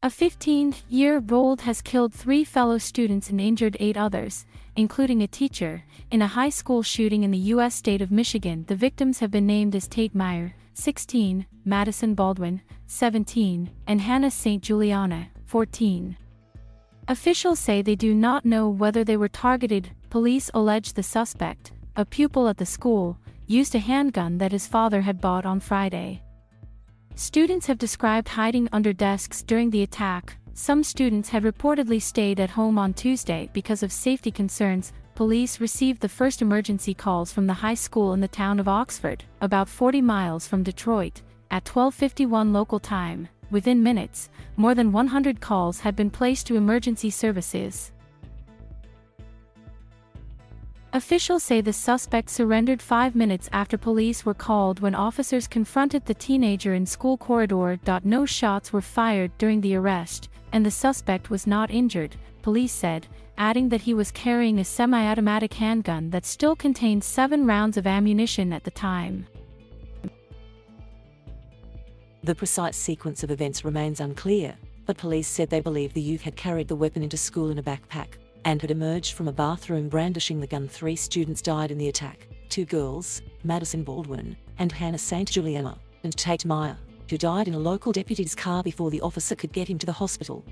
A 15-year-old has killed 3 fellow students and injured 8 others, including a teacher, in a high school shooting in the U.S. state of Michigan. The victims have been named as Tate Myre, 16, Madisyn Baldwin, 17, and Hana St Juliana, 14. Officials say they do not know whether they were targeted. Police allege the suspect, a pupil at the school, used a handgun that his father had bought on Friday. Students have described hiding under desks during the attack. Some students had reportedly stayed at home on Tuesday because of safety concerns. Police received the first emergency calls from the high school in the town of Oxford, about 40 miles from Detroit, at 12:51 local time. Within minutes, more than 100 calls had been placed to emergency services. Officials say the suspect surrendered 5 minutes after police were called when officers confronted the teenager in school corridor. No shots were fired during the arrest, and the suspect was not injured, police said, adding that he was carrying a semi-automatic handgun that still contained 7 rounds of ammunition at the time. The precise sequence of events remains unclear, but police said they believe the youth had carried the weapon into school in a backpack and had emerged from a bathroom brandishing the gun. 3 students died in the attack, 2 girls, Madisyn Baldwin and Hana St Juliana, and Tate Myre, who died in a local deputy's car before the officer could get him to the hospital.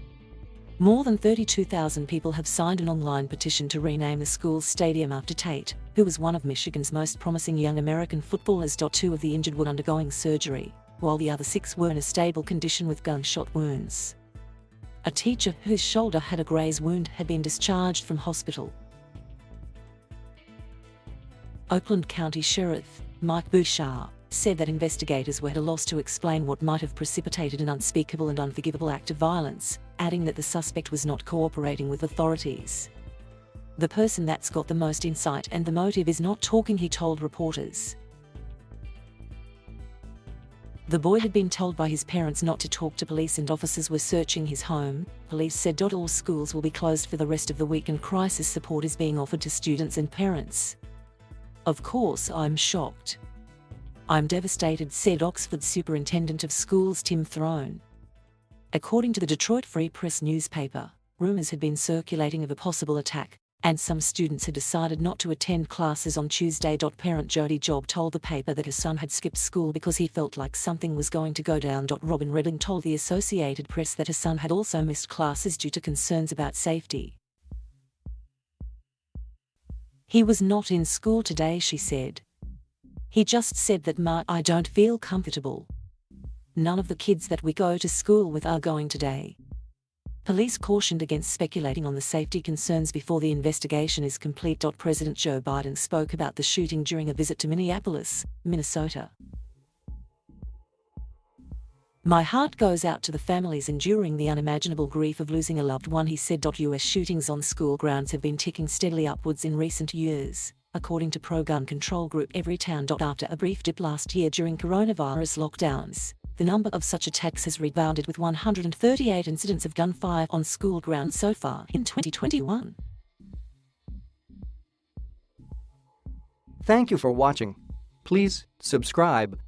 More than 32,000 people have signed an online petition to rename the school's stadium after Tate, who was one of Michigan's most promising young American footballers. 2 of the injured were undergoing surgery, while the other 6 were in a stable condition with gunshot wounds. A teacher whose shoulder had a graze wound had been discharged from hospital. Oakland County Sheriff Mike Bouchard said that investigators were at a loss to explain what might have precipitated an unspeakable and unforgivable act of violence, adding that the suspect was not cooperating with authorities. "The person that's got the most insight and the motive is not talking," he told reporters. The boy had been told by his parents not to talk to police and officers were searching his home. Police said all schools will be closed for the rest of the week and crisis support is being offered to students and parents. "Of course I'm shocked. I'm devastated," said Oxford Superintendent of Schools Tim Throne. According to the Detroit Free Press newspaper, rumors had been circulating of a possible attack, and some students had decided not to attend classes on Tuesday. Parent Jody Job told the paper that her son had skipped school because he felt like something was going to go down. Robin Redding told the Associated Press that her son had also missed classes due to concerns about safety. "He was not in school today," she said. "He just said that I don't feel comfortable. None of the kids that we go to school with are going today." Police cautioned against speculating on the safety concerns before the investigation is complete. President Joe Biden spoke about the shooting during a visit to Minneapolis, Minnesota. "My heart goes out to the families enduring the unimaginable grief of losing a loved one," he said. U.S. shootings on school grounds have been ticking steadily upwards in recent years, according to pro-gun control group Everytown. After a brief dip last year during coronavirus lockdowns, the number of such attacks has rebounded with 138 incidents of gunfire on school grounds so far in 2021. Thank you for watching. Please subscribe